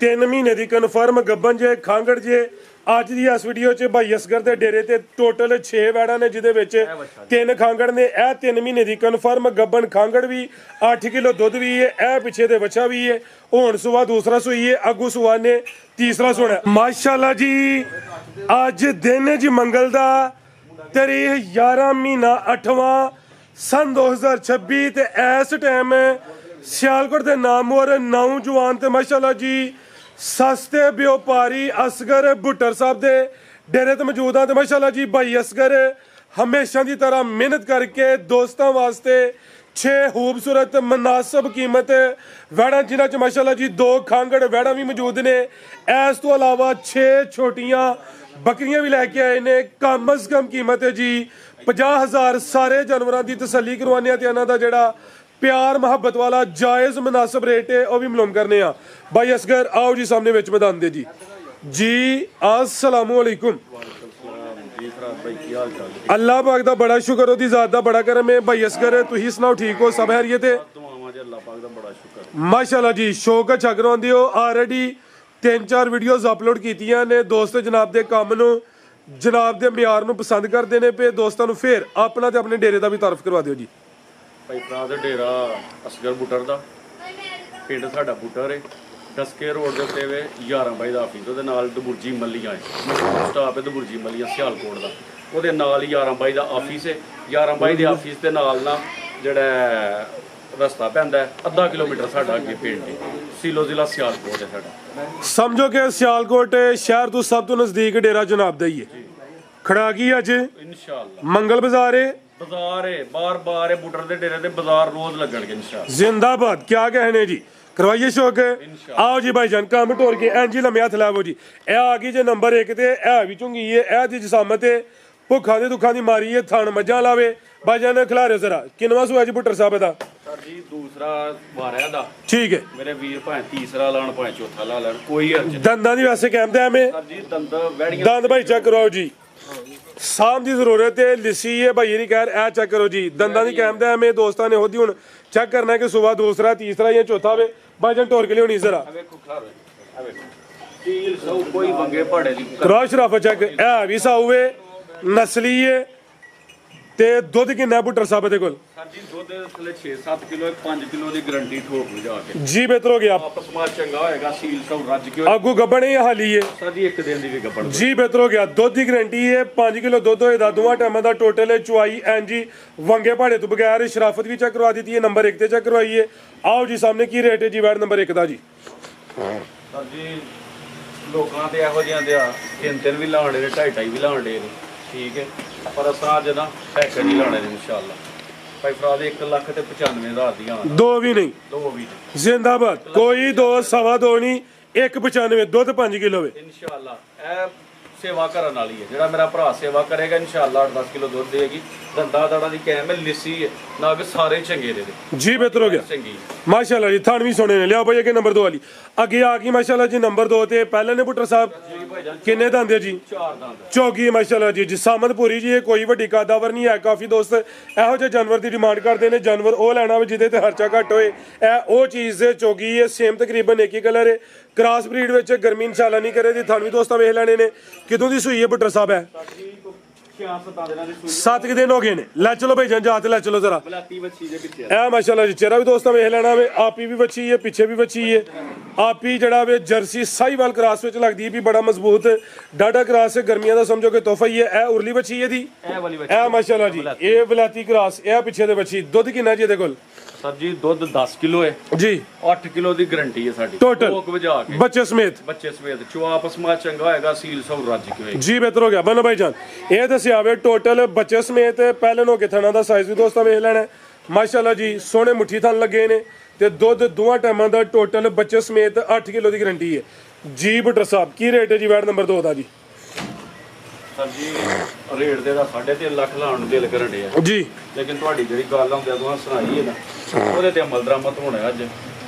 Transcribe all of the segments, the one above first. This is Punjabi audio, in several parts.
3 ਮਹੀਨੇ ਦੀ ਕਨਫਰਮ ਗੱਬਨ ਜੇ ਖਾਂਗੜ ਜੇ ਅੱਜ ਦੀ ਇਸ ਵੀਡੀਓ 'ਚ ਭਾਈ ਅਸਗਰ ਦੇ ਡੇਰੇ ਤੇ ਟੋਟਲ 6 ਵੈੜਾਂ ਨੇ ਜਿਹਦੇ ਵਿੱਚ 3 ਖਾਂਗੜ ਨੇ। ਇਹ 3 ਮਹੀਨੇ ਦੀ ਕਨਫਰਮ ਗੱਬਨ ਖਾਂਗੜ ਵੀ 8 ਕਿਲੋ ਦੁੱਧ ਵੀ ਹੈ। ਇਹ ਪਿੱਛੇ ਦੇ ਬੱਚਾ ਵੀ ਹੈ। ਹੁਣ ਸੁਆ ਦੂਸਰਾ ਸੂਈ ਹੈ, ਅੱਗੂ ਸੁਆ ਨੇ ਤੀਸਰਾ ਸੋਣਾ। ਮਾਸ਼ਾਅੱਲਾ ਜੀ ਅੱਜ ਦਿਨ ਹੈ ਜੀ ਮੰਗਲ ਦਾ, ਤਾਰੀਖ 11 ਮਹੀਨਾ 8ਵਾਂ सन 2026 ਤੇ ਇਸ ਟਾਈਮ ਸਿਆਲਕੋਟ ਦੇ ਨਾਮਵਰ ਨੌਜਵਾਨ ਤੇ ਮਾਸ਼ਾਅੱਲਾ ਜੀ ਸਸਤੇ ਵਪਾਰੀ ਅਸਗਰ ਭੁੱਟਰ ਸਾਹਿਬ ਦੇ ਡੇਰੇ ਤੇ ਮੌਜੂਦ ਆ। ਤੇ ਮਾਸ਼ਾਅੱਲਾ ਜੀ ਭਾਈ ਅਸਗਰ ਹਮੇਸ਼ਾ ਦੀ ਤਰ੍ਹਾਂ ਮਿਹਨਤ ਕਰਕੇ ਦੋਸਤਾਂ ਵਾਸਤੇ 6 ਖੂਬਸੂਰਤ ਮੁਨਾਸਬ ਕੀਮਤ ਵੈੜਾਂ ਜਿਨ੍ਹਾਂ 'ਚ ਮਾਸ਼ਾਅੱਲਾ ਜੀ 2 ਖਾਂਗੜ ਵੈੜਾਂ ਵੀ ਮੌਜੂਦ ਨੇ। ਇਸ ਤੋਂ ਇਲਾਵਾ 6 ਛੋਟੀਆਂ ਬੱਕਰੀਆਂ ਵੀ ਲੈ ਕੇ ਆਏ ਨੇ। ਕਮ ਅਜ਼ ਕਮ ਕੀਮਤ ਹੈ ਜੀ 50,000। ਸਾਰੇ ਜਾਨਵਰਾਂ ਦੀ ਤਸੱਲੀ ਕਰਵਾਉਂਦੇ ਆ ਤੇ ਇਹਨਾਂ ਦਾ ਜਿਹੜਾ प्यार मोहब्बत वाला जायज़ मुनासिब रेट है वह भी मालूम करने भाई असगर आओ जी सामने विच मैदान दे जी अस्सलामु अलैकुम। अल्लाह पाक दा बड़ा शुक्र, ओदी ज़ात दा बड़ा करम है। भाई असगर तुसीं सुनाओ ठीक हो, सब खैरियत है? माशाअल्लाह जी शौक अच्छा करवांदे हो। ऑलरेडी 3-4 वीडियोज़ अपलोड कीतियां ने। दोस्त जनाब दे काम नूं जनाब दे म्यार नूं पसंद करदे ने पे दोस्तां नूं फिर अपना ते अपने डेरे दा भी तारफ करवा दिओ जी। ਭਾਈ ਭਰਾ ਦਾ ਡੇਰਾ ਅਸਗਰ ਬੁੱਟਰ ਦਾ ਪਿੰਡ ਸਾਡਾ ਬੁੱਟਰ ਹੈ। ਡਸਕੇ ਰੋਡ ਦੇ ਉੱਤੇ ਵੇ 11 ਬਾਈ ਦਾ ਆਫਿਸ, ਉਹਦੇ ਨਾਲ ਦਬੁਰਜੀ ਮੱਲੀਆਂ ਹੈ ਸਟਾਫ ਹੈ। ਦਬੁਰਜੀ ਮੱਲੀਆਂ ਸਿਆਲਕੋਟ ਦਾ, ਉਹਦੇ ਨਾਲ ਹੀ 11 ਬਾਈ ਦਾ ਆਫਿਸ ਹੈ। 11 ਬਾਈ ਦੇ ਆਫਿਸ ਦੇ ਨਾਲ ਨਾ ਜਿਹੜਾ ਰਸਤਾ ਪੈਂਦਾ ਹੈ ਅੱਧਾ ਕਿਲੋਮੀਟਰ ਸਾਡਾ ਅੱਗੇ ਪਿੰਡ ਹੈ। ਸੀਲੋ ਜ਼ਿਲ੍ਹਾ ਸਿਆਲਕੋਟ ਹੈ ਸਾਡਾ। ਸਮਝੋ ਕਿ ਸਿਆਲਕੋਟ ਸ਼ਹਿਰ ਤੋਂ ਸਭ ਤੋਂ ਨਜ਼ਦੀਕ ਡੇਰਾ ਜਨਾਬ ਦਾ ਹੀ ਹੈ। ਖੜਾ ਕੀ ਅੱਜ ਇਨਸ਼ਾਅੱਲਾ ਮੰਗਲ ਬਾਜ਼ਾਰ ਹੈ। बाजार है, बार बार है बुटर दे डेरे दे बाजार रोज लगणगे इंशाअल्लाह। जिंदाबाद। क्या कहने जी, करवाइए शौक। आओ जी भाईजान काम टोर के एंजी लम्हे हथ लावो जी। ए आ गई जे नंबर 1 ते ए भी चुंगी है। ए दी जसामत है, भुखा दे दुखा दी मारी है, थण मज्जां लावे। भाईजान खिलारे जरा किनवा सुआ जी बुटर साहब दा? सर जी दूसरा वारिया दा। ठीक है मेरे वीर भाए तीसरा लाण भाए चौथा ला लैण कोई हर्ज। दंदां दी वैसे कहंदे हमें सर जी दंद वैड़ियां दंद भाई चेक करवाओ जी। साम की जरूरत है, लिसी है भाई नहीं कह रहा। चेक करो जी दंदा की कहते हैं। मेरे दोस्तों ने होदी हुन चेक करना है कि सुबह दूसरा तीसरा या चौथा वे भाईजान टोर के लिए होनी जरा करवाओ शराफत चेक। है भी साऊ है, नस्ली है ते दुध किन्ना बुटर साहब दे कोल? सर जी दुध थले 6-7 किलो 5 किलो दी गारंटी ठोक हो जाके जी। बेहतर हो गया आपस में चंगा होएगा। सील सब रज के आगू गब्बन है हाली है सर जी एक दिन दी भी गब्बन जी। बेहतर हो गया। दुध की गारंटी है 5 किलो दुध होएगा। दोवां टाइमां दा टोटल है चुआई एन जी वंगे भाड़े तो बगैर। शराफत भी चेक करवा दी है। नंबर 1 ते चेक करवाइए। आओ जी सामने की रेट है जी वैट नंबर 1 दा जी? सर जी लोकां ते ਇਹੋ ਜਿਹਾਂ ਦੇ 3-3 ਵੀ ਲਾਣ ਦੇ 2.5 ਵੀ ਲਾਣ ਦੇ ठीक है, पर असां अज ना पैकेज ही लाने इंशाअल्लाह। भाई फराद 1,95,000 दी आन दो भी नहीं, दो भी नहीं। जिंदाबाद। कोई 2 सवा 2 नहीं, 1,95 दुध 5 किलो वे इंशाअल्लाह। ए सेवा करन वाली है, जेड़ा मेरा भरा सेवा करेगा इंशाअल्लाह 8-10 किलो दूध देगी। दंदा दड़ा दी कैम है, लिसी है नाग सारे चंगे दे जी। बेहतर हो गया माशाअल्लाह जी। थान भी सोने ने लिया भाई अगे नंबर 2 वाली अगे आ गई माशाअल्लाह जी। नंबर 2 ते पहले ने बुटर साहब किन्ने दंद है जी? 4 दंद चौकी माशाअल्लाह जी। जिसामत पूरी जी। कोई वड्डी कादावर नहीं है। काफी दोस्त ਇਹੋ ਜਿਹੇ जानवर की डिमांड करते हैं। जानवर ਉਹ ਲੈਣਾ ਵੇ ਜਿਹਦੇ ਤੇ ਖਰਚਾ ਘੱਟ ਹੋਏ। ਇਹ ਉਹ ਚੀਜ਼ ਹੈ। ਚੌਕੀ ਹੈ सेम तकरीबन एक ही कलर है। क्रॉस ब्रीड ਵਿੱਚ ਗਰਮੀ ਇਨਸ਼ਾਅੱਲਾ ਨਹੀਂ ਕਰੇ। ਥਾਨ ਵੀ ਦੋਸਤਾਂ ਵੇਖ ਲੈਣੇ ਨੇ। ਕਿਦੋਂ ਦੀ ਸੂਈ ਹੈ ਬੁੱਟਰ ਸਾਹਿਬ? ਹੈ 7 दिन हो गए ने। लै चलो भाई जान जाते लै चलो जरा। ए माशाअल्लाह जी चेहरा भी दोस्तों वेख लेना वे। आपी भी बच्ची है, पीछे भी बच्ची है। आपी जड़ा वे जर्सी साहीवाल क्रॉस विच लगदी भी बड़ा मजबूत डाटा क्रॉस है। गर्मियां दा समझो कि तोहफा ही है। ए उरली बच्ची है दी। ए माशाअल्लाह जी ए वलाती क्रॉस। ए पीछे दे बच्ची दुध किन्ना जी दे कोल? सर जी दुध 10 किलो है जी। 8 किलो की गारंटी है साडी टोटल बच्चे समेत। बच्चे समेत चुआ आपस में चंगा होएगा। सील सब रज के होएगी जी। बेहतर हो गया बनो भाई जान। ये दसिया वे टोटल बच्चे समेत पहले हो के थणा दा साइज भी दोस्तों वेख लेना माशाअल्लाह जी। सोने मुट्ठी थन लगे ने ते दुध दोवां टाइमां दा टोटल बच्चे समेत 8 किलो की गारंटी है जी। बुटर साहब की रेट है जी वैट नंबर 2 दा जी? सर जी रेट दे 3.5 लाख लाण ਨੂੰ ਦਿਲ ਕਰਨ ਡਿਆ जी। लेकिन ਤੁਹਾਡੀ ਜਿਹੜੀ ਗੱਲ ਆਉਂਦੀ ਆ ਤੁਹਾਨੂੰ ਸੁਣਾਈ ਹੈ ਨਾ ਉਹਦੇ ਤੇ ਅਮਲ ਦਰਾਮਦ ਹੋਣਾ ਅੱਜ।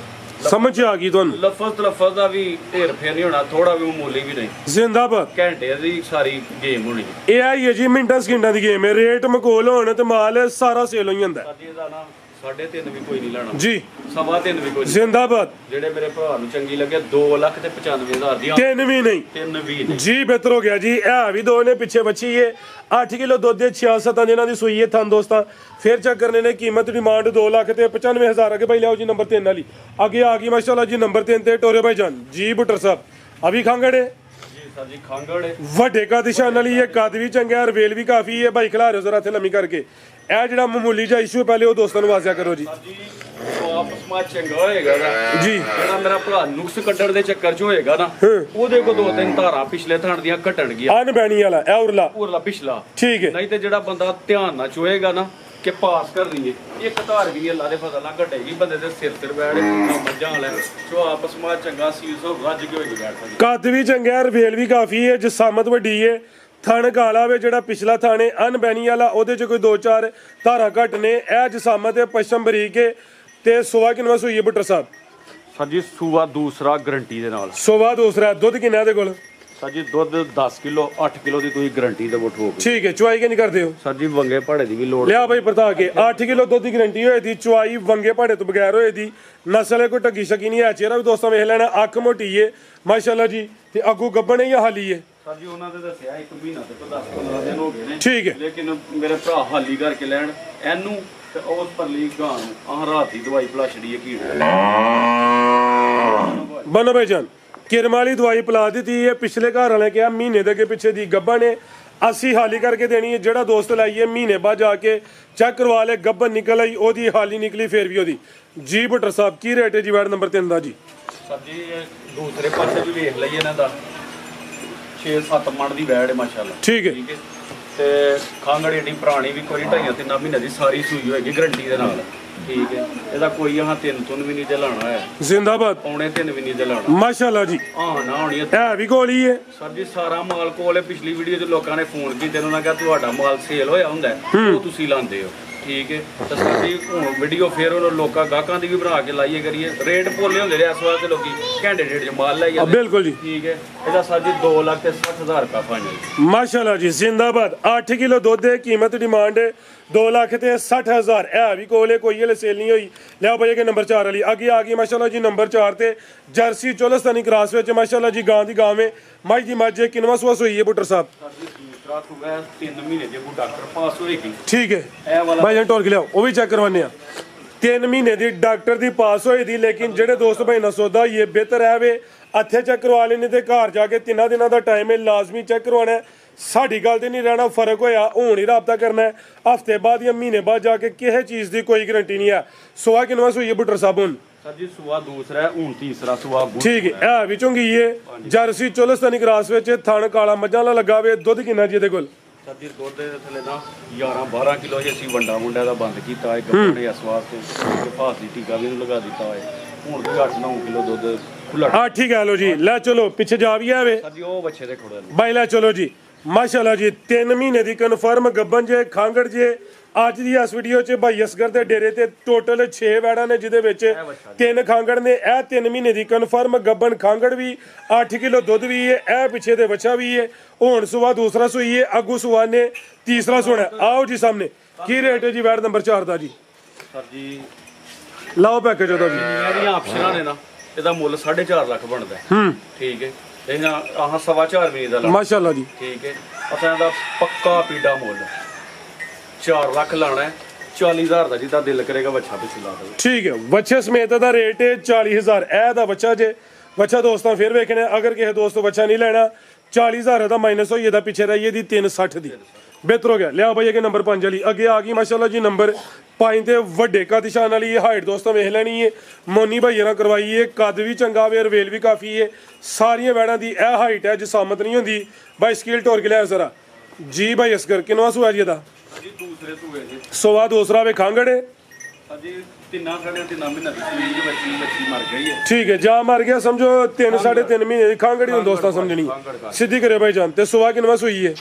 समझ आ गई ਤੁਹਾਨੂੰ? ਲਫ਼ਜ਼ ਦਾ ਵੀ ਢੇਰ ਫੇਰ ਨਹੀਂ ਹੋਣਾ, ਥੋੜਾ ਵੀ ਮਾਮੂਲੀ ਵੀ ਨਹੀਂ। जिंदाबाद। ਘੰਟੇ ਦੀ ਸਾਰੀ ਗੇਮ ਹੋਣੀ ਇਹ ਆਈ ਹੈ ਜੀ। ਮਿੰਟਾਂ ਸਕਿੰਟਾਂ ਦੀ ਗੇਮ ਹੈ। ਰੇਟ ਮਕੋਲ ਹੋਣ ਤੇ ਮਾਲ ਸਾਰਾ ਸੇਲ ਹੋ ਜਾਂਦਾ। ਸਰ ਜੀ ਇਹਦਾ ਨਾ 3.5 ਵੀ ਕੋਈ ਨਹੀਂ ਲੈਣਾ ਜੀ, 3.5 ਵੀ ਕੋਈ ਨਹੀਂ। ਜ਼ਿੰਦਾਬਾਦ। ਜਿਹੜੇ ਮੇਰੇ ਭਰਾ ਨੂੰ ਚੰਗੀ ਲੱਗੇ 2,95,000 ਦੀ 3 ਵੀ ਨਹੀਂ 3 ਵੀ ਨਹੀਂ ਜੀ, ਬਿਹਤਰ ਹੋ ਗਿਆ ਜੀ। ਇਹ ਵੀ ਦੋ ਨੇ ਪਿੱਛੇ ਬੱਚੀ ਏ 8 ਕਿਲੋ ਦੁੱਧ ਦੇ 6-7 ਦਿਨਾਂ ਦੀ ਸੂਈ ਏ ਥਣ ਦੋਸਤਾਂ। ਫਿਰ ਚੈੱਕ ਕਰਨੇ ਨੇ ਕੀਮਤ ਡਿਮਾਂਡ 2,95,000 ਅੱਗੇ ਭਾਈ ਲਿਆਓ ਜੀ ਨੰਬਰ 3 ਵਾਲੀ ਅੱਗੇ ਆ ਗਈ ਮਾਸ਼ਾਅੱਲਾ ਜੀ ਨੰਬਰ 3 ਤੇ ਟੋਰੇ ਭਾਈ ਜਾਨ ਜੀ ਬੁੱਟਰ ਸਾਹਿਬ ਅਭੀ ਖਾਂਗੜ ਹੈ ਜੀ ਸਰ ਜੀ ਖਾਂਗੜ ਹੈ ਵੱਡੇ ਕੱਦ ਨਿਸ਼ਾਨ ਵਾਲੀ ਇਹ ਕੱਦ ਵੀ ਚੰਗਾ ਰਵੇਲ ਵੀ ਕਾਫੀ ਹੈ ਭਾਈ ਖਿਲਾ ਰਹੇ ਜ਼ਰਾ ਇੱਥੇ ਲੰਮੀ ਕਰਕੇ। ਇਹ ਜਿਹੜਾ ਮਾਮੂਲੀ ਜਿਹਾ ਇਸ਼ੂ ਪਹਿਲੇ ਉਹ ਦੋਸਤਾਂ ਨੂੰ ਵਾਸਿਆ ਕਰੋ ਜੀ। ਜੀ ਉਹ ਆਪਸ ਵਿੱਚ ਚੰਗਾ ਹੋਏਗਾ ਨਾ ਜੀ, ਜਿਹੜਾ ਮੇਰਾ ਭਰਾ ਨੁਕਸ ਕੱਢਣ ਦੇ ਚੱਕਰ 'ਚ ਹੋਏਗਾ ਨਾ ਉਹਦੇ ਕੋ 2-3 ਧਾਰਾਂ ਪਿਛਲੇ ਥਾਣ ਦੀਆਂ ਘਟਣ ਗਿਆ ਅਨ ਬੈਣੀ ਵਾਲਾ ਇਹ ਉਰਲਾ ਉਰਲਾ ਪਿਛਲਾ ਠੀਕ ਹੈ। ਨਹੀਂ ਤੇ ਜਿਹੜਾ ਬੰਦਾ ਧਿਆਨ ਨਾਲ ਚੋਏਗਾ ਨਾ ਕਿ ਪਾਸ ਕਰ ਲਈਏ ਇੱਕ ਧਾਰ ਵੀ ਅੱਲਾ ਦੇ ਫਜ਼ਲ ਨਾਲ ਘਟੇਗੀ ਬੰਦੇ ਦੇ ਸਿਰ ਬੈਠੇ ਮੱਝਾਂ ਵਾਲੇ ਜੋ ਆਪਸ ਵਿੱਚ ਚੰਗਾ ਸੀਸ ਹੋ ਰੱਜ ਕੇ ਹੋਏਗੀ ਬੈਠ ਸਕਦੀ। ਕੱਦ ਵੀ ਚੰਗਾ ਰਵੇਲ ਵੀ ਕਾਫੀ ਹੈ ਜਸਾਮਤ ਵੱਡੀ ਹੈ ਥਣ ਕਾਲਾ ਵੇ ਜਿਹੜਾ ਪਿਛਲਾ ਥਾਣੇ ਅਨ ਬੈਣੀ ਵਾਲਾ ਉਹਦੇ ਚ ਕੋਈ 2-4 ਧਾਰਾਂ ਘੱਟ ਨੇ। ਇਹ ਜਸਾਮਤ ਹੈ ਪਸ਼ਮ ਬਰੀਕ ਹੈ ਤੇ ਸੋਵਾ ਕਿੰਨਾ ਸੂਈ ਹੈ ਬੁੱਟਰ ਸਾਹਿਬ? ਸਰ ਜੀ ਸੂਆ ਦੂਸਰਾ ਗਰੰਟੀ ਦੇ ਨਾਲ ਸੋਵਾ ਦੂਸਰਾ। ਦੁੱਧ ਕਿੰਨਾ ਦੇ ਕੋਲ? ਸਰ ਜੀ ਦੁੱਧ 10 ਕਿਲੋ 8 ਕਿਲੋ ਦੀ ਤੁਸੀਂ ਗਰੰਟੀ ਦੇ ਠੋਕ। ਠੀਕ ਹੈ, ਚੁਆਈ ਕਿ ਨਹੀਂ ਕਰਦੇ ਹੋ? ਸਰ ਜੀ ਵੰਗੇ ਭਾੜੇ ਦੀ ਵੀ ਲੋੜ ਲਿਆ ਭਾਈ ਪਰਤਾ ਕੇ 8 ਕਿਲੋ ਦੁੱਧ ਦੀ ਗਰੰਟੀ ਹੋਏ ਦੀ ਚੁਆਈ ਵੰਗੇ ਭਾੜੇ ਤੋਂ ਬਗੈਰ ਹੋਏ ਦੀ ਨਸਲ ਹੈ ਕੋਈ ਢੱਗੀ ਸ਼ਕੀ ਨਹੀਂ ਹੈ। ਚਿਹਰਾ ਵੀ ਦੋਸਤਾਂ ਵੇਖ ਲੈਣਾ ਅੱਖ ਮੋਟੀ ਏ ਮਾਸ਼ਾਅੱਲਾ ਜੀ ਤੇ ਅੱਗੂ ਗੱਬਣ ਹੈ ਜਾਂ ਹਾਲੀ ਹੈ? ਸਰ ਜੀ ਉਹਨਾਂ ਦੇ ਦੱਸਿਆ 1 ਮਹੀਨਾ ਤੇ 10-15 ਦਿਨ ਹੋ ਗਏ ਨੇ। ਠੀਕ ਹੈ, ਲੇਕਿਨ ਮੇਰੇ ਭਰਾ ਹਾਲੀ ਕਰਕੇ ਲੈਣ ਇਹਨੂੰ ਤੇ ਉਸ ਪਰਲੀ ਗਾਂ ਨੂੰ ਆਹ ਰਾਤ ਦੀ ਦਵਾਈ ਭਲਾ ਛੜੀ ਹੈ ਕੀੜ ਬਨੋ ਭਾਈ ਜਾਨ ਕਿਰਮ ਵਾਲੀ ਦਵਾਈ ਪਿਲਾ ਦਿੱਤੀ ਹੈ। ਪਿਛਲੇ ਘਰ ਵਾਲੇ ਕਿਹਾ ਮਹੀਨੇ ਦੇ ਅੱਗੇ ਪਿੱਛੇ ਦੀ ਗੱਬਣ ਨੇ ਅਸੀਂ ਹਾਲੀ ਕਰਕੇ ਦੇਣੀ ਹੈ। ਜਿਹੜਾ ਦੋਸਤ ਲਾਈਏ ਮਹੀਨੇ ਬਾਅਦ ਜਾ ਕੇ ਚੈੱਕ ਕਰਵਾ ਲੇ ਗੱਬਣ ਨਿਕਲ ਆਈ ਉਹਦੀ ਹਾਲੀ ਨਿਕਲੀ ਫੇਰ ਵੀ ਉਹਦੀ। ਜੀ ਬੁੱਟਰ ਸਾਹਿਬ ਕੀ ਰੇਟ ਹੈ ਜੀ ਵਾਰਡ ਨੰਬਰ 3 ਦਾ ਜੀ? ਸਰ ਜੀ ਦੂਸਰੇ ਪਾਸੇ ਵੀ ਵੇਖ ਲਈਏ ਇਹਨਾਂ ਦਾ 6-7 ਮਣ ਦੀ ਵੈੜ ਹੈ ਮਾਸ਼ਾਅੱਲਾ। ਠੀਕ ਹੈ ਤੇ ਖਾਂਗੜ ਏਡੀ ਪੁਰਾਣੀ ਵੀ ਕੋਈ 2.5-3 ਮਹੀਨੇ ਦੀ ਸਾਰੀ ਸੂਈ ਹੋਏਗੀ ਗਰੰਟੀ ਦੇ ਨਾਲ। ਠੀਕ ਹੈ ਇਹਦਾ ਕੋਈ ਆਹ 3 ਵੀ ਨਹੀਂ ਤੇ ਲਾਣਾ ਹੈ ਜ਼ਿੰਦਾਬਾਦ ਪੌਣੇ 3 ਵੀ ਨਹੀਂ ਤੇ ਲਾਣਾ ਮਾਸ਼ਾਅੱਲਾ ਜੀ। ਆਹ ਨਾ ਹੋਣੀ ਹੈ ਵੀ ਗੋਲੀ ਹੈ ਸਰ ਜੀ ਸਾਰਾ ਮਾਲ ਕੋਲ ਹੈ। ਪਿਛਲੀ ਵੀਡੀਓ 'ਚ ਲੋਕਾਂ ਨੇ ਫੋਨ ਕੀਤੇ ਉਹਨਾਂ ਨੇ ਕਿਹਾ ਤੁਹਾਡਾ ਮਾਲ ਸੇਲ ਹੋਇਆ ਹੁੰਦਾ ਉਹ ਤੁਸੀਂ ਲਾਉਂਦੇ ਹੋ। ਠੀਕ ਹੈ ਤਾਂ ਸਾਡੀ ਹੁਣ ਵੀਡੀਓ ਫੇਰ ਉਹਨਾਂ ਲੋਕਾਂ ਗਾਹਕਾਂ ਦੀ ਵੀ ਬਣਾ ਕੇ ਲਾਈਏ ਕਰੀਏ। ਰੇਟ ਭੋਲੇ ਹੁੰਦੇ ਨੇ ਇਸ ਵਾਸਤੇ ਲੋਕੀ ਘੰਟੇ ਡੇਢ 'ਚ ਮਾਲ ਲਾਈ ਜਾਂਦੇ। ਬਿਲਕੁਲ ਜੀ ਠੀਕ ਹੈ ਇਹਦਾ ਸਰ ਜੀ 2,60,000 ਰੁਪਏ ਫਾਈਨਲ ਮਾਸ਼ਾਅੱਲਾ ਜੀ ਜ਼ਿੰਦਾਬਾਦ। 8 ਕਿਲੋ ਦੁੱਧ ਹੈ ਕੀਮਤ ਡਿਮਾਂਡ 2,60,000। ਇਹ ਵੀ ਕੋਲੇ ਕੋਈ ਹਲੇ ਸੇਲ ਨਹੀਂ ਹੋਈ। ਲਿਆਓ ਭਾਈ ਕਿ ਨੰਬਰ 4 ਵਾਲੀ ਅੱਗੇ ਆ ਗਈ ਮਾਸ਼ਾਅੱਲਾ ਜੀ ਨੰਬਰ 4 ਤੇ ਜਰਸੀ ਚੋਲਸਤਾਨੀ ਕ੍ਰਾਸ ਵਿੱਚ ਮਾਸ਼ਾਅੱਲਾ ਜੀ ਗਾਂ ਦੀ ਗਾਂ ਵੇ ਮਾਈ ਦੀ ਮੱਝ ਕਿੰਨਵਾਂ ਸੂਆ ਹੋਈ ਹੈ ਬੁੱਟਰ ਸਾਹਿਬ? 3 ਮਹੀਨੇ ਜੇ ਕੋਈ ਡਾਕਟਰ ਪਾਸ ਹੋਏਗੀ। ਠੀਕ ਹੈ ਇਹ ਵਾਲਾ ਭਾਈ ਜਾਨ ਟੋਰ ਕੇ ਲਿਆਓ ਉਹ ਵੀ ਚੈੱਕ ਕਰਵਾਨੇ ਆ। 3 ਮਹੀਨੇ ਦੀ ਡਾਕਟਰ ਦੀ ਪਾਸ ਹੋਈ ਦੀ ਲੇਕਿਨ ਜਿਹੜੇ ਦੋਸਤ ਭਾਈ ਨਾਲ ਸੌਦਾ ਇਹ ਬਿਹਤਰ ਹੈ ਵੇ ਇੱਥੇ ਚੈੱਕ ਕਰਵਾ ਲੈਣੇ ਤੇ ਘਰ ਜਾ ਕੇ 3 ਦਿਨਾਂ ਦਾ ਟਾਈਮ ਹੈ ਲਾਜ਼ਮੀ ਚੈੱਕ ਕਰਵਾਉਣਾ। ਸਾਡੀ ਗੱਲ ਤੇ ਨਹੀਂ ਰਹਿਣਾ ਫਰਕ ਹੋਇਆ ਹੁਣ ਹੀ ਰਾਬਤਾ ਕਰਨਾ ਹੈ ਹਫਤੇ ਬਾਅਦ ਜਾਂ ਮਹੀਨੇ ਬਾਅਦ ਜਾ ਕੇ ਕਿਸੇ ਚੀਜ਼ ਦੀ ਕੋਈ ਗਰੰਟੀ ਨਹੀਂ ਹੈ। ਸੋਆ ਕਿੰਨਵਾਂ ਸੂਈ ਹੈ ਬੁੱਟਰ ਸਾਹਿਬ ਹੁਣ? ਸਰ ਜੀ ਸੂਆ ਦੂਸਰਾ ਹੈ ਹੁਣ ਤੀਸਰਾ ਸੂਆ ਠੀਕ ਹੈ ਇਹ ਵਿੱਚੋਂ ਗਈ ਹੈ ਜਰਸੀ ਚੋਲਸਤਾਨੀ ਕ੍ਰਾਸ ਵਿੱਚ ਥਣ ਕਾਲਾ ਮੱਝਾਂ ਵਾਲਾ ਲੱਗਾ ਵੇ। ਦੁੱਧ ਕਿੰਨਾ ਜੀ ਇਹਦੇ ਕੋਲ? ਸਰ ਜੀ ਦੁੱਧ ਦੇ ਥੱਲੇ ਨਾ 11-12 ਕਿਲੋ ਜੇ ਅਸੀਂ ਵੰਡਾ ਮੁੰਡਾ ਦਾ ਬੰਦ ਕੀਤਾ ਹੈ ਗੱਪਣ ਨੇ ਇਸ ਵਾਸਤੇ ਕਿ ਫਾਸੀ ਟੀਕਾ ਵੀ ਇਹਨੂੰ ਲਗਾ ਦਿੱਤਾ ਹੋਇਆ। ਹੁਣ ਵੀ 8-9 ਕਿਲੋ ਦੁੱਧ ਖੁੱਲਾ। ਹਾਂ ਠੀਕ ਹੈ ਲੋ ਜੀ ਲੈ ਚਲੋ ਪਿੱਛੇ ਜਾ ਵੀ ਆਵੇ ਸਰ ਜੀ ਉਹ ਬੱਚੇ ਦੇ ਖੋੜੇ ਨੇ ਬਾਈ ਲੈ ਚਲੋ ਜੀ ਮਾਸ਼ਾਅੱਲਾ ਜੀ 3 ਮਹੀਨੇ ਦੀ ਕਨਫਰਮ ਗੱਬਨ ਜੇ ਖਾਂਗੜ ਜੇ। ਅੱਜ ਦੀ ਇਸ ਵੀਡੀਓ 'ਚ ਭਾਈ ਅਸਗਰ ਦੇ ਡੇਰੇ ਤੇ ਟੋਟਲ 6 ਵੈੜਾਂ ਨੇ ਜਿਹਦੇ ਵਿੱਚ 3 ਖਾਂਗੜ ਨੇ। ਇਹ 3 ਮਹੀਨੇ ਦੀ ਕਨਫਰਮ ਗੱਬਨ ਖਾਂਗੜ ਵੀ 8 ਕਿਲੋ ਦੁੱਧ ਵੀ ਹੈ। ਇਹ ਪਿੱਛੇ ਦੇ ਬੱਚਾ ਵੀ ਹੈ। ਹੁਣ ਸੁਆ ਦੂਸਰਾ ਸੂਈ ਹੈ ਅੱਗੂ ਸੁਆ ਨੇ ਤੀਸਰਾ ਸੋਣਾ। ਆਓ ਜੀ ਸਾਹਮਣੇ ਕੀ ਰੇਟ ਹੈ ਜੀ ਵੈੜ ਨੰਬਰ 4 ਦਾ ਜੀ? ਸਰ ਜੀ ਲਾਓ ਪੈਕੇਜ ਉਹਦਾ ਜੀ। ਇਹਦੀਆਂ ਆਪਸ਼ਨਾਂ ਨੇ ਨਾ ਇਹਦਾ ਮੁੱਲ 4.5 ਲੱਖ ਬਣਦਾ ਹੈ। ਠੀਕ ਹੈ ਇਹ ਆਹ 4.25 ਵੀ ਦਾ ਮਾਸ਼ਾਅੱਲਾ ਜੀ। ਠੀਕ ਹੈ ਅਸਾਂ ਇਹਦਾ ਪੱਕਾ ਪੀੜਾ ਮੁੱਲ 4 ਲੱਖ ਲਾਣਾ ਹੈ। 40,000 ਦਾ ਜਿੱਦਾਂ ਦਿਲ ਕਰੇਗਾ ਬੱਚਾ ਪਿੱਛੇ ਲਾ ਦੇ। ਠੀਕ ਹੈ ਬੱਚੇ ਸਮੇਤ ਦਾ ਰੇਟ ਹੈ 40,000। ਇਹ ਦਾ ਬੱਚਾ ਜੇ ਬੱਚਾ ਦੋਸਤਾਂ ਫਿਰ ਵੇਖਣਾ ਅਗਰ ਕਿਸੇ ਦੋਸਤ ਬੱਚਾ ਨਹੀਂ ਲੈਣਾ 40,000 ਦਾ ਮਾਈਨਸ ਹੋਈ ਇਹਦਾ ਪਿੱਛੇ ਰਹੀਏ ਦੀ 360 ਦੀ ਬਿਹਤਰ ਹੋ ਗਿਆ। ਲਿਆ ਭਾਈ ਕਿ ਨੰਬਰ 5 ਵਾਲੀ ਅੱਗੇ ਆ ਗਈ ਮਾਸ਼ਾਅੱਲਾ ਜੀ ਨੰਬਰ 5 ਤੇ ਵੱਡੇ ਕੱਦ ਨਿਸ਼ਾਨ ਵਾਲੀ ਇਹ ਹਾਈਟ ਦੋਸਤਾਂ ਵੇਖ ਲੈਣੀ ਹੈ। ਮੋਨੀ ਭਾਈ ਨਾਲ ਕਰਵਾਈ ਹੈ ਕੱਦ ਵੀ ਚੰਗਾ ਵੇ ਰਵੇਲ ਵੀ ਕਾਫੀ ਹੈ। ਸਾਰੀਆਂ ਵੈੜਾਂ ਦੀ ਇਹ ਹਾਈਟ ਹੈ ਜਸਾਮਤ ਨਹੀਂ ਹੁੰਦੀ। ਬਾਈ ਸਕਿਲ ਟੋਰ ਕੇ ਲਿਆ ਜ਼ਰਾ ਜੀ ਭਾਈ ਅਸਗਰ ਕਿੰਨਵਾਂ ਸੂਆ ਜੀ ਇਹਦਾ? ਜੀ ਦੂਸਰੇ ਸੂਏ ਜੀ ਸੋਵਾ ਦੂਸਰਾ ਵੇ ਖਾਂਗੜ ਹੈ। ਜੀ 3 ਮਹੀਨਾ ਦੀ ਸੂਈ ਦੀ ਬੱਚੀ ਮਰ ਗਈ ਹੈ। ਠੀਕ ਹੈ ਜਾ ਮਰ ਗਿਆ ਸਮਝੋ 3-3.5 ਮਹੀਨੇ ਦੀ ਖਾਂਗੜੀ ਨੂੰ ਦੋਸਤਾਂ ਸਮਝਣੀ ਸਿੱਧੀ ਕਰਿਓ ਭਾਈ ਜਾਨ। ਤੇ ਸੋਵਾ ਕਿੰਨਵਾਂ ਸੂਈ ਹੈ?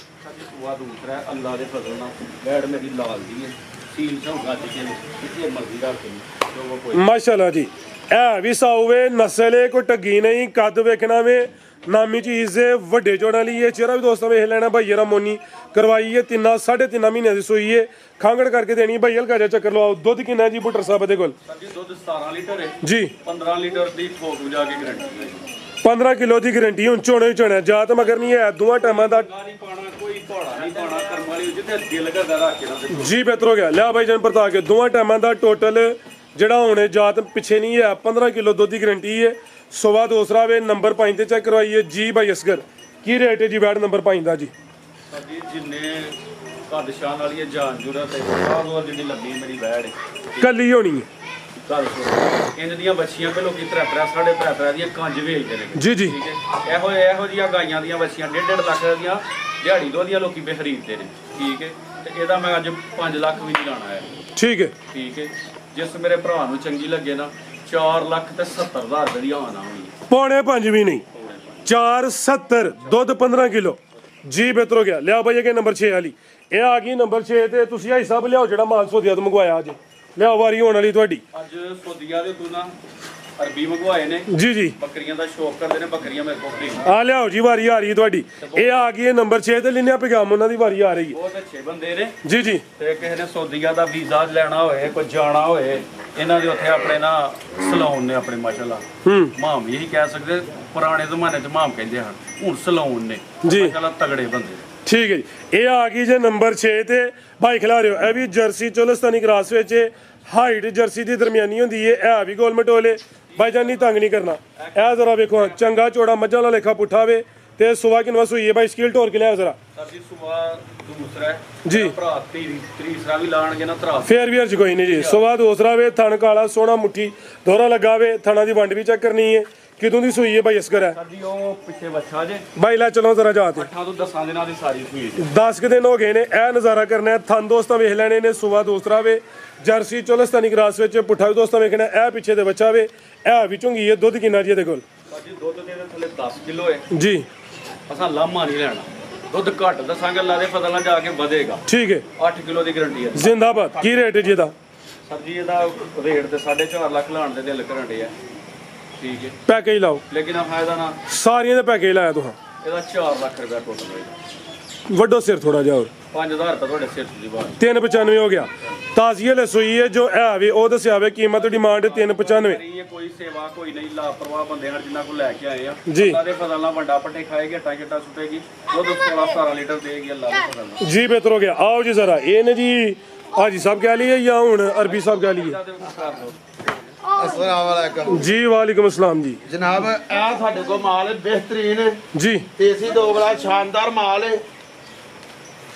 ਸੂਆ ਦੂਸਰਾ ਅੱਲਾ ਦੇ ਫਜ਼ਲ ਨਾਲ ਵੈੜ ਮੇਰੀ ਲਾਲ ਦੀ ਹੈ ਸੀਲ ਚੋਂ ਗੱਜ ਕੇ ਕਿਤੇ ਮਰਜ਼ੀ ਰੱਖ ਲਈ। ਮਾਸ਼ਾਅੱਲਾ ਜੀ ਇਹ ਵੀ ਸਾਊ ਵੇ ਨਸਲ ਹੈ ਕੋਈ ਢੱਗੀ ਨਹੀਂ ਕੱਦ ਵੇਖਣਾ ਵੇ ਨਾਮੀ ਚੀਜ਼ ਦੇ ਵੱਡੇ ਚੋੜਾਂ ਲਈ ਇਹ ਚਿਹਰਾ ਵੀ ਦੋਸਤਾਂ ਵੇਖ ਲੈਣਾ ਭਾਈ ਜਰਾ ਮੋਨੀ ਕਰਵਾਈ ਹੈ 3.5 ਮਹੀਨਿਆਂ ਦੀ ਸੂਈ ਹੈ ਖਾਂਗੜ ਕਰਕੇ ਦੇਣੀ ਭਾਈ ਹਲਕਾ ਜਿਹਾ ਚੱਕਰ ਲਵਾਓ ਦੁੱਧ ਕਿੰਨਾ ਜੀ ਬੁੱਟਰ ਸਾਹਿਬ ਦੇ ਕੋਲ ਸਰ ਜੀ ਦੁੱਧ 17 ਲੀਟਰ ਹੈ ਜੀ 15 ਲੀਟਰ ਦੀ ਠੋਕ ਵਜਾ ਕੇ ਗਰੰਟੀ ਹੈ 15 ਕਿਲੋ ਦੀ ਗਾਰੰਟੀ ਹੁਣ ਚੋਣੇ ਚੋਣਾ ਜਾਤ ਮਗਰ ਨਹੀਂ ਹੈ ਦੋਵਾਂ ਟਾਈਮਾਂ ਦਾ ਨਹੀਂ ਪਾਣਾ ਕੋਈ ਧੋੜਾ ਨਹੀਂ ਪਾਣਾ ਕਰਮ ਵਾਲੀ ਜਿੱਥੇ ਦਿਲ ਕਰਦਾ ਰੱਖ ਕੇ ਨਾ ਜੀ ਬਿਹਤਰ ਹੋ ਗਿਆ ਲਿਆ ਭਾਈ ਜਨ ਪਰਤਾ ਕੇ ਦੋਵਾਂ ਟਾਈਮਾਂ ਦਾ ਟੋਟਲ ਜਿਹੜਾ ਹੁਣ ਜਾਤ ਪਿੱਛੇ ਨਹੀਂ ਹੈ 15 ਕਿਲੋ ਦੁੱਧ ਦੀ ਗਾਰੰਟੀ ਹੈ ਸਵਾ ਦੂਸਰਾ ਵੇ ਨੰਬਰ 5 ਤੇ ਚੈੱਕ ਕਰਵਾਈਏ ਜੀ ਭਾਈ ਅਸਗਰ ਕੀ ਰੇਟ ਹੈ ਜੀ ਬੈਡ ਨੰਬਰ 5 ਦਾ ਜੀ ਸਰ ਜੀ ਜਿੰਨੇ ਕੱਦ ਸ਼ਾਨ ਵਾਲੀ ਹੈ ਜਾਨ ਜੁਰਤ ਹੈ ਸਾਹ ਜਿਹੜੀ ਲੱਗੀ ਮੇਰੀ ਬੈੜ ਕੱਲੀ ਹੋਣੀ ਹੈ ਗੱਲ ਸੁਣੋ ਇੰਜ ਦੀਆਂ ਬੱਚੀਆਂ ਪਹਿਲੋਂ ਕੀ 3.5 3.5 ਦੀਆਂ ਕੰਜ ਵੇਚਦੇ ਨੇ ਜੀ ਜੀ ਠੀਕ ਹੈ ਇਹੋ ਜੀਆਂ ਗਾਈਆਂ ਦੀਆਂ ਬੱਚੀਆਂ 1.5 ਲੱਖ ਦੀਆਂ ਦਿਹਾੜੀ ਦੋ ਦੀਆਂ ਲੋਕੀ ਖਰੀਦਦੇ ਨੇ ਠੀਕ ਹੈ ਤੇ ਇਹਦਾ ਮੈਂ ਅੱਜ 5 ਲੱਖ ਵੀ ਨਹੀਂ ਲਾਣਾ ਹੈ ਠੀਕ ਹੈ ਠੀਕ ਹੈ ਜਿਸ ਮੇਰੇ ਭਰਾ ਨੂੰ ਚੰਗੀ ਲੱਗੇ ਨਾ 4 ਲੱਖ ਤੇ 70,000 ਰੁਪਏ ਦੀ ਆਣਾ ਹੋਣੀ ਪੌਣੇ 5 ਵੀ ਨਹੀਂ 470 ਦੁੱਧ 15 ਕਿਲੋ ਜੀ ਬਿਹਤਰ ਹੋ ਗਿਆ ਲਿਆ ਭਾਈ ਇਹ ਨੰਬਰ 6 ਵਾਲੀ ਇਹ ਆ ਗਈ ਨੰਬਰ 6 ਤੇ ਤੁਸੀਂ ਹਾਈ ਸਾਹਿਬ ਲਿਆਓ ਜਿਹੜਾ ਮਾਲ ਸੋਦੀਆ ਤੋਂ ਮੰਗਵਾਇਆ ਅੱਜ ਲਿਆਓ ਵਾਰੀ ਹੋਣ ਵਾਲੀ ਤੁਹਾਡੀ ਅੱਜ ਸੋਦੀਆ ਦੇ ਤੂੰ ਨਾ ਅਰਬੀ ਮੰਗਵਾਏ ਨੇ ਜੀ ਜੀ ਬੱਕਰੀਆਂ ਦਾ ਸ਼ੌਕ ਕਰਦੇ ਨੇ ਬੱਕਰੀਆਂ ਮੇਰੇ ਕੋਲ ਖਰੀਦ ਆ ਲਿਆਓ ਜੀ ਵਾਰੀ ਆ ਰਹੀ ਹੈ ਤੁਹਾਡੀ ਇਹ ਆ ਗਈ ਹੈ ਨੰਬਰ 6 ਤੇ ਲਿੰਨਿਆ ਪੈਗਾਮ ਉਹਨਾਂ ਦੀ ਵਾਰੀ ਆ ਰਹੀ ਹੈ ਬਹੁਤ ਅੱਛੇ ਬੰਦੇ ਨੇ ਜੀ ਜੀ ਤੇ ਕਿਸੇ ਨੇ ਸੋਦੀਆ ਦਾ ਵੀਜ਼ਾ ਲੈਣਾ ਹੋਏ ਕੋਈ ਜਾਣਾ ਹੋਏ ਇਹਨਾਂ ਦੇ ਉੱਥੇ ਆਪਣੇ ਨਾ ਸਲੂਨ ਨੇ ਆਪਣੇ ਮਾਸ਼ਾਅੱਲਾ ਮਾਮ ਇਹੀ ਕਹਿ ਸਕਦੇ ਪੁਰਾਣੇ ਜ਼ਮਾਨੇ 'ਚ ਮਾਮ ਕਹਿੰਦੇ ਹਨ ਹੁਣ ਸਲੂਨ ਨੇ ਜੀ। ਮਾਸ਼ਾਅੱਲਾ ਤਗੜੇ ਬੰਦੇ ਠੀਕ ਹੈ ਜੀ ਇਹ ਆ ਗਈ ਜੇ ਨੰਬਰ 6 ਤੇ ਭਾਈ ਖਿਲਾ ਰਹੇ ਹੋ ਇਹ ਵੀ ਜਰਸੀ ਚੋਲਸਤਾਨੀ ਕ੍ਰਾਸ ਵਿੱਚ ਹਾਈਟ ਜਰਸੀ ਦੀ ਦਰਮਿਆਨੀ ਹੁੰਦੀ ਹੈ ਇਹ ਵੀ ਗੋਲ ਮਟੋਲੇ ਭਾਈ ਜਾਨ ਨਹੀਂ ਤੰਗ ਨਹੀਂ ਕਰਨਾ ਇਹ ਜ਼ਰਾ ਵੇਖੋ ਚੰਗਾ ਚੋੜਾ ਮੱਝਾਂ ਵਾਲਾ ਲੇਖਾ ਪੁੱਠਾ ਵੇ ਤੇ ਸੁਬਾ ਕਿਨਵਾ ਸੂਈ ਹੈ ਭਾਈ ਸਕਿਲ ਟੋਰ ਕੇ ਲਿਆ ਜ਼ਰਾ ਸਾਡੀ ਸੁਬਾ ਦੂਸਰਾ ਹੈ ਜੀ। ਭਰਾ ਤੀਸਰਾ ਵੀ ਲਾਣਗੇ ਨਾ ਤਰਾ ਫੇਰ ਵੀ ਅਰਜ ਕੋਈ ਨਹੀਂ ਜੀ ਸੁਬਾ ਦੂਸਰਾ ਵੇ ਥਣ ਕਾਲਾ ਸੋਹਣਾ ਮੁੱਠੀ ਦੋਹਰਾ ਲੱਗਾ ਵੇ ਥਣਾ ਦੀ ਵੰਡ ਵੀ ਚੈੱਕ ਕਰਨੀ ਹੈ ਕਿਦੋਂ ਦੀ ਸੂਈ ਹੈ ਭਾਈ ਅਸਗਰ ਹੈ ਸਾਡੀ ਉਹ ਪਿੱਛੇ ਬੱਚਾ ਜੇ ਭਾਈ ਲੈ ਚਲੋ ਜ਼ਰਾ ਜਾ ਤੇ 8 ਤੋਂ 10 ਦਿਨਾਂ ਦੀ ਸਾਰੀ ਸੂਈ ਜੇ 10 ਕੁ ਦਿਨ ਹੋ ਗਏ ਨੇ ਇਹ ਨਜ਼ਾਰਾ ਕਰਨਾ ਹੈ ਥਣ ਦੋਸਤਾਂ ਵੇਖ ਲੈਣੇ ਨੇ ਸੁਬਾ ਦੂਸਰਾ ਵੇ ਜਰਸੀ ਚੋਲਸਤਾਨੀ ਕ੍ਰਾਸ ਵਿੱਚ ਪੁੱਠਾ ਵੀ ਦੋਸਤਾਂ ਵੇਖਣਾ ਇਹ ਪਿੱਛੇ ਦੇ ਬੱਚਾ ਵੇ ਇਹ ਵੀ ਚੁੰਗੀ ਹੈ ਦੁੱਧ ਕਿੰਨਾ ਜੀ ਇਹਦੇ ਕੋਲ ਸਾਡੀ ਦੁੱਧ ਦੇ ਥੱਲੇ 10 ਕਿਲੋ ਹੈ ਜੀ ਅਸਾਂ ਲਾਮਾ ਨਹੀਂ ਲੈਣਾ ਦੁੱਧ ਘੱਟ ਦੱਸਾਂਗੇ ਅੱਲਾ ਦੇ ਫਜ਼ਲ ਨਾਲ ਜਾ ਕੇ ਵਧੇਗਾ ਠੀਕ ਹੈ 8 ਕਿਲੋ ਦੀ ਗਾਰੰਟੀ ਹੈ ਜ਼ਿੰਦਾਬਾਦ ਕੀ ਰੇਟ ਹੈ ਜੀ ਇਹਦਾ ਸਰ ਜੀ ਇਹਦਾ ਰੇਟ ਤੇ 4.5 ਲੱਖ ਲਾਣ ਦੇ ਦਿਲ ਕਰਨ ਦੇ ਆ ਠੀਕ ਹੈ ਪੈਕੇਜ ਲਾਓ ਲੇਕਿਨ ਆ ਫਾਇਦਾ ਨਾ ਸਾਰੀਆਂ ਦੇ ਪੈਕੇਜ ਲਾਇਆ ਤੁਹਾਂ ਇਹਦਾ 4 ਲੱਖ ਰੁਪਏ ਟੋਟਲ ਹੋਏਗਾ ਵੱਡੋ ਸਿਰ ਥੋੜਾ ਜਿਹਾ ਹੋਰ 5000 ਰੁਪਏ ਤੁਹਾਡੇ ਸਿਰ ਦੀ ਬਾਤ 395 ਹੋ ਗਿਆ ਤਾਜ਼ੀ ਹਲੇ ਸੂਈ ਹੈ ਜੋ ਹੈ ਵੀ ਉਹ ਦੱਸਿਆ ਵੇ ਕੀਮਤ ਡਿਮਾਂਡ 395 ਇਹ ਕੋਈ ਸੇਵਾ ਕੋਈ ਨਹੀਂ ਲਾਪਰਵਾਹ ਬੰਦੇ ਹਨ ਜਿਨ੍ਹਾਂ ਕੋਲ ਲੈ ਕੇ ਆਏ ਆ ਜੀ। ਅੱਲਾ ਦੇ ਫਜ਼ਲ ਨਾਲ ਵੱਡਾ ਪੱਟੇ ਖਾਏਗੇ ਟਾਂਗਟਾ ਸੁੱਟੇਗੀ ਦੁੱਧ 16-17 ਲੀਟਰ ਦੇਗੀ ਅੱਲਾ ਦੇ ਫਜ਼ਲ ਨਾਲ ਜੀ ਬਿਹਤਰ ਹੋ ਗਿਆ ਆਓ ਜੀ ਜ਼ਰਾ ਇਹ ਨੇ ਜੀ ਹਾਜੀ ਸਾਹਿਬ ਕਹਿ ਲਈਏ ਜਾਂ ਹੁਣ ਅਰਬੀ ਸਾਹਿਬ ਕਹਿ ਲਈਏ ਇਹਦਾ ਤੇ ਕਰ ਦਿਓ अस्सलाम वालेकुम ਜੀ ਵਾਲੇकुम अस्सलाम ਜੀ जनाब ਇਹ ਸਾਡੇ ਕੋਲ ਮਾਲ ਹੈ ਬਿਹਤਰੀਨ ਜੀ ਦੇਸੀ ਦੋਗਲਾ ਸ਼ਾਨਦਾਰ ਮਾਲ ਹੈ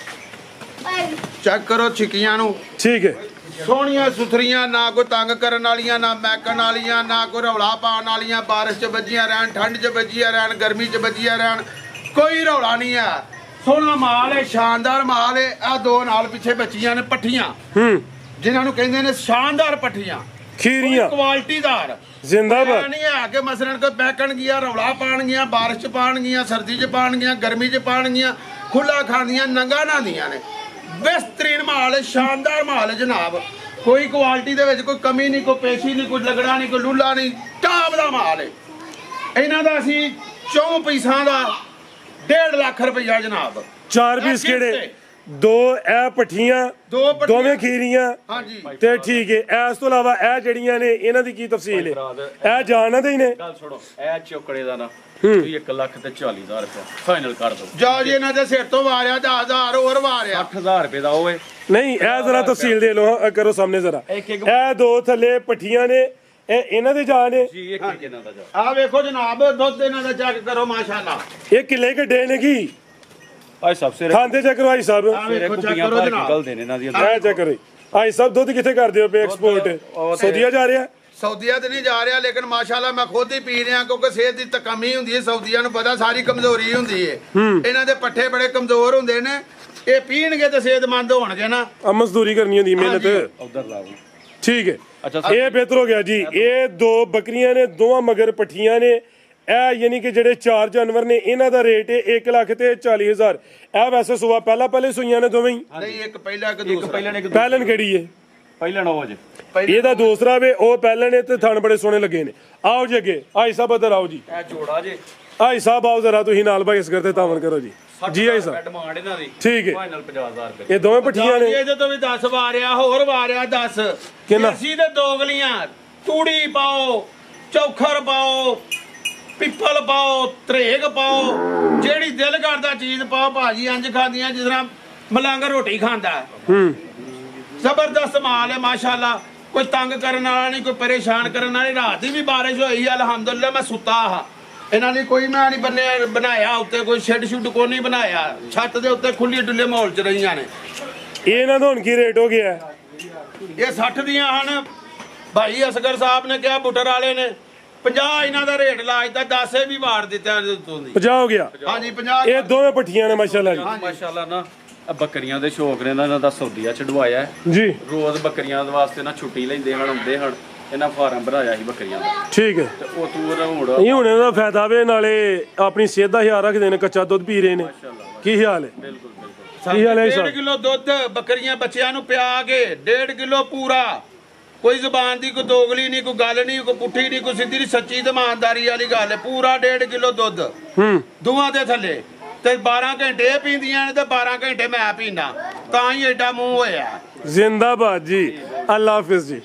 ਚੈੱਕ ਕਰੋ ਛਿੱਕੀਆਂ ਨੂੰ ਠੀਕ ਹੈ ਸੋਹਣੀਆਂ ਸੁਥਰੀਆਂ ਨਾ ਕੋਈ ਤੰਗ ਕਰਨ ਵਾਲੀਆਂ ਨਾ ਮੈਕਣ ਵਾਲੀਆਂ ਨਾ ਕੋਈ ਰੌਲਾ ਪਾਉਣ ਵਾਲੀਆਂ ਬਾਰਿਸ਼ 'ਚ ਵੱਜੀਆਂ ਰਹਿਣ ਠੰਡ 'ਚ ਵੱਜੀਆਂ ਰਹਿਣ ਗਰਮੀ 'ਚ ਵੱਜੀਆਂ ਰਹਿਣ ਕੋਈ ਰੌਲਾ ਨਹੀਂ ਹੈ ਸੋਹਣਾ ਮਾਲ ਹੈ ਸ਼ਾਨਦਾਰ ਮਾਲ ਹੈ ਆ ਦੋ ਨਾਲ ਪਿੱਛੇ ਬੱਚੀਆਂ ਨੇ ਪੱਠੀਆਂ ਜਿਨ੍ਹਾਂ ਨੂੰ ਕਹਿੰਦੇ ਨੇ ਸ਼ਾਨਦਾਰ ਪੱਠੀਆਂ ਖੀਰੀਆਂ ਕੁਆਲਿਟੀਦਾਰ ਜ਼ਿੰਦਾਬਾਦ ਨਹੀਂ ਹੈ ਕਿ ਮਸਲਨ ਕੋਈ ਬੈਕਣ ਗਿਆ ਰੌਲਾ ਪਾਣਗੀਆਂ ਬਾਰਿਸ਼ ਚ ਪਾਣਗੀਆਂ ਸਰਦੀ ਚ ਪਾਣਗੀਆਂ ਗਰਮੀ ਚ ਪਾਣਗੀਆਂ ਖੁੱਲਾ ਖਾਂਦੀਆਂ ਨੰਗਾ ਨਾਂਦੀਆਂ ਨੇ ਬਿਹਤਰੀਨ ਮਾਲ ਹੈ ਸ਼ਾਨਦਾਰ ਮਾਲ ਹੈ ਜਨਾਬ ਕੋਈ ਕੁਆਲਿਟੀ ਦੇ ਵਿੱਚ ਕੋਈ ਕਮੀ ਨਹੀਂ ਕੋਈ ਪੇਸ਼ੀ ਨਹੀਂ ਕੋਈ ਲੱਗੜਾ ਨਹੀਂ ਕੋਈ ਲੂਲਾ ਨਹੀਂ ਟਾਪ ਦਾ ਮਾਲ ਹੈ ਇਹਨਾਂ ਦਾ ਅਸੀਂ 4 ਪੀਸਾਂ ਦਾ 1.5 ਲੱਖ ਰੁਪਈਆ ਜਨਾਬ 4 ਪੀਸ ਕਿਹੜੇ ਦੋ ਇਹ ਪੱਠੀਆਂ ਦੋ ਪੱਠੀਆਂ। ਦੋਵੇਂ ਖੀਰੀਆਂ ਹਾਂਜੀ ਤੇ ਠੀਕ ਹੈ ਇਸ ਤੋਂ ਇਲਾਵਾ ਇਹ ਜਿਹੜੀਆਂ ਨੇ ਇਹਨਾਂ ਦੀ ਕੀ ਤਫਸੀਲ ਹੈ ਇਹ ਜਾਣਦੇ ਹੀ ਨੇ ਗੱਲ ਸੁਣੋ ਇਹ ਚੋਕੜੇ ਦਾ ਨਾ ਤੁਸੀਂ 1 ਲੱਖ ਤੇ 40,000 ਰੁਪਏ ਫਾਈਨਲ ਕਰ ਦਿਓ ਜਾਓ ਜੀ ਇਹਨਾਂ ਦੇ ਸਿਰ ਤੋਂ ਵਾਰਿਆ 10,000 ਹੋਰ ਵਾਰਿਆ 8000 ਰੁਪਏ ਦਾ ਓਏ ਨਹੀਂ ਇਹ ਜ਼ਰਾ ਤਫਸੀਲ ਦੇ ਲਓ ਕਰੋ ਸਾਹਮਣੇ ਜ਼ਰਾ ਇੱਕ- ਇਹ ਦੋ ਥੱਲੇ ਪੱਠੀਆਂ ਨੇ ਇਹ ਇਹਨਾਂ ਦੇ ਜਾਨ ਨੇ ਜੀ ਇੱਕ ਇਹਨਾਂ ਦਾ ਜਾ ਆਹ ਵੇਖੋ ਜਨਾਬ ਦੁੱਧ ਇਹਨਾਂ ਦਾ ਚੈੱਕ ਕਰੋ ਮਾਸ਼ਾਅੱਲਾ ਇਹ ਕਿੱਲੇ ਕੱਢੇ ਨੇ ਕੀ ਆਏ ਸਭ ਸਿਰੇ ਖਾਂਦੇ ਚੈੱਕ ਕਰੋ ਭਾਈ ਸਾਹਿਬ ਸਿਰੇ ਵੇਖੋ, check ਕੁੱਪੀਆਂ ਕਰੋ ਭਰ ਕੇ ਜਨਾਬ। ਗਲਦੇ ਨੇ ਇਹਨਾਂ ਦੀਆਂ ਇਹ ਚੈੱਕ ਕਰੋ ਭਾਈ ਸਾਹਿਬ ਦੁੱਧ ਕਿੱਥੇ ਕਰਦੇ ਹੋ ਪੇ ਐਕਸਪੋਰਟ ਸੌਦੀਆ ਜਾ ਰਿਹਾ ਸਊਦੀਆ ਤੇ ਨਹੀਂ ਜਾ ਰਿਹਾ ਲੇਕਿਨ ਮਾਸ਼ਾਅੱਲਾ ਮੈਂ ਖੁਦ ਹੀ ਪੀ ਰਿਹਾ ਕਿਉਂਕਿ ਸਿਹਤ ਦੀ ਤਾਂ ਕਮੀ ਹੁੰਦੀ ਹੈ ਸਊਦੀਆ ਨੂੰ ਪਤਾ ਸਾਰੀ ਕਮਜ਼ੋਰੀ ਹੁੰਦੀ ਹੈ ਇਹਨਾਂ ਦੇ ਪੱਠੇ ਬੜੇ ਕਮਜ਼ੋਰ ਹੁੰਦੇ ਨੇ ਇਹ ਪੀਣਗੇ ਤੇ ਸਿਹਤਮੰਦ ਹੋਣਗੇ ਨਾ ਆ ਮਜ਼ਦੂਰੀ ਕਰਨੀ ਹੁੰਦੀ ਮਿਹਨਤ ਉਧਰ ਲਾਓ ਠੀਕ ਹੈ ਅੱਛਾ ਇਹ ਬਿਹਤਰ ਹੋ ਗਿਆ ਜੀ ਇਹ ਦੋ ਬੱਕਰੀਆਂ ਨੇ ਦੋਵਾਂ ਮਗਰ ਪੱਠੀਆਂ ਨੇ ਇਹ ਯਾਨੀ ਕਿ ਜਿਹੜੇ 4 ਜਾਨਵਰ ਨੇ ਇਹਨਾਂ ਦਾ ਰੇਟ ਹੈ 1,40,000 ਇਹ ਵੈਸੇ ਸੁਬਾ ਪਹਿਲੇ ਸੂਈਆਂ ਨੇ ਦੋਵੇਂ ਹੀ ਨਹੀਂ ਇੱਕ ਪਹਿਲਾ ਇੱਕ ਇੱਕ ਦੂਸਰਾ ਪਹਿਲਾਂ ਨੇ ਪਹਿਲਨ ਕਿਹੜੀ ਹੈ ਪਹਿਲਾਂ ਨਾ ਹੋ ਜੇ ਇਹਦਾ ਦੂਸਰਾ ਵੇ ਉਹ ਪਹਿਲੇ ਨੇ ਤੇ ਥਣ ਬੜੇ ਸੋਹਣੇ ਲੱਗੇ ਨੇ ਆਓ ਜੀ ਅੱਗੇ ਆਈ ਸਾਹਿਬ ਇੱਧਰ ਆਓ ਜੀ ਇਹ ਜੋੜਾ ਜੇ ਆਈ ਸਾਹਿਬ ਆਓ ਜ਼ਰਾ ਤੁਸੀਂ ਨਾਲ ਭਾਈ ਅਸਗਰ ਤੇ ਤਾਵਨ ਕਰੋ ਜੀ ਜੀ ਆਈ ਸਾਹਿਬ ਡਿਮਾਂਡ ਇਹਨਾਂ ਦੀ ਠੀਕ ਹੈ ਫਾਈਨਲ 50000 ਰੁਪਏ ਇਹ ਦੋਵੇਂ ਪੱਠੀਆਂ ਨੇ ਇਹਦੇ ਤੋਂ ਵੀ 10 ਵਾਰਿਆ ਹੋਰ ਵਾਰਿਆ 10 ਕਿੰਨਾ? ਅਸੀਂ ਤੇ ਦੋਗਲੀਆਂ ਤੂੜੀ ਪਾਓ ਚੌਖਰ ਪਾਓ ਪਿੱਪਲ ਪਾਓ ਤਰੇਗ ਪਾਓ ਜਿਹੜੀ ਦਿਲ ਕਰਦਾ ਚੀਜ਼ ਪਾਓ ਭਾਜੀ ਇੰਜ ਖਾਂਦੀਆਂ ਜਿਸ ਤਰ੍ਹਾਂ ਮਲੰਗ ਰੋਟੀ ਖਾਂਦਾ ਜ਼ਬਰਦਸਤ ਮਾਲ ਹੈ ਮਾਸ਼ਾਅੱਲਾ ਕੋਈ ਤੰਗ ਕਰਨ ਵਾਲਾ ਨਹੀਂ ਕੋਈ ਪਰੇਸ਼ਾਨ ਕਰਨ ਵਾਲੀ ਰਾਤ ਦੀ ਵੀ ਬਾਰਿਸ਼ ਹੋਈ ਅਲਹਮਦੁਲਿਲਾ ਮੈਂ ਸੁੱਤਾ ਹਾਂ ਇਹਨਾਂ ਨੇ ਕੋਈ ਮੈਂ ਨਹੀਂ ਬਣਾਇਆ ਉੱਤੇ ਕੋਈ ਸ਼ੈੱਡ ਸ਼ੁੱਡ ਕੋਈ ਨਹੀਂ ਬਣਾਇਆ ਛੱਤ ਦੇ ਉੱਤੇ ਖੁੱਲੀ ਡੁੱਲੇ ਮਾਹੌਲ 'ਚ ਰਹੀਆਂ ਨੇ ਇਹਨਾਂ ਦਾ ਹੁਣ ਕੀ ਰੇਟ ਹੋ ਗਿਆ ਇਹ 60 ਦੀਆਂ ਹਨ ਭਾਈ ਅਸਗਰ ਸਾਹਿਬ ਨੇ ਕਿਹਾ ਬੁੱਟਰ ਵਾਲੇ ਨੇ 50 ਇਹਨਾਂ ਦਾ ਰੇਟ ਲਾਜਦਾ 10 ਇਹ ਵੀ ਵਾਰ ਦਿੱਤਾ ਤੋਂ ਦੀ 50 ਹੋ ਗਿਆ ਹਾਂਜੀ 50 ਇਹ ਦੋਵੇਂ ਪੱਠੀਆਂ ਨੇ ਮਾਸ਼ਾਅੱਲਾ ਜੀ ਮਾਸ਼ਾਅੱਲਾ ਨਾ ਆਹ ਬੱਕਰੀਆਂ ਦੇ ਸ਼ੌਕ ਨੇ ਇਹਨਾਂ ਦਾ ਸੌਦੀਆ ਚੜਵਾਇਆ ਜੀ ਰੋਜ਼ ਬੱਕਰੀਆਂ ਦੇ ਵਾਸਤੇ ਨਾ ਛੁੱਟੀ ਲੈਂਦੇ ਹਨ ਆਉਂਦੇ ਹਨ ਇਹਨਾਂ ਫਾਰਮ ਬਣਾਇਆ ਸੀ ਬੱਕਰੀਆਂ ਦਾ ਠੀਕ ਹੈ ਤੇ ਉਹ ਤੂੰ ਹੁਣ ਇਹ ਹੁਣ ਇਹਨਾਂ ਦਾ ਫਾਇਦਾ ਵੇ ਨਾਲੇ ਆਪਣੀ ਸਿਹਤ ਦਾ ਖਿਆਲ ਰੱਖਦੇ ਨੇ ਕੱਚਾ ਦੁੱਧ ਪੀ ਰਹੇ ਨੇ ਕੀ ਹਾਲ ਹੈ ਬਿਲਕੁਲ ਬਿਲਕੁਲ ਕੀ ਹਾਲ ਹੈ 1.5 ਸਾਹਿਬ ਕਿਲੋ ਦੁੱਧ ਬੱਕਰੀਆਂ ਬੱਚਿਆਂ ਨੂੰ ਪਿਆ ਕੇ 1.5 ਕਿਲੋ ਪੂਰਾ ਕੋਈ ਜ਼ੁਬਾਨ ਦੀ ਕੋਈ ਦੋਗਲੀ ਨਹੀਂ ਕੋਈ ਗੱਲ ਨਹੀਂ ਕੋਈ ਪੁੱਠੀ ਨਹੀਂ ਕੋਈ ਸਿੱਧੀ ਨਹੀਂ ਸੱਚੀ ਇਮਾਨਦਾਰੀ ਵਾਲੀ ਗੱਲ ਹੈ ਪੂਰਾ 1.5 ਕਿਲੋ ਦੁੱਧ ਦੋਵਾਂ ਦੇ ਥੱਲੇ ਤੇ 12 ਘੰਟੇ ਇਹ ਪੀਂਦੀਆਂ ਨੇ ਤੇ 12 ਘੰਟੇ ਮੈਂ ਪੀਂਦਾ ਤਾਂ ਹੀ ਐਡਾ ਮੂੰਹ ਹੋਇਆ ਜ਼ਿੰਦਾਬਾਦ ਜੀ ਅੱਲਾ ਹਾਫਿਜ਼ ਜੀ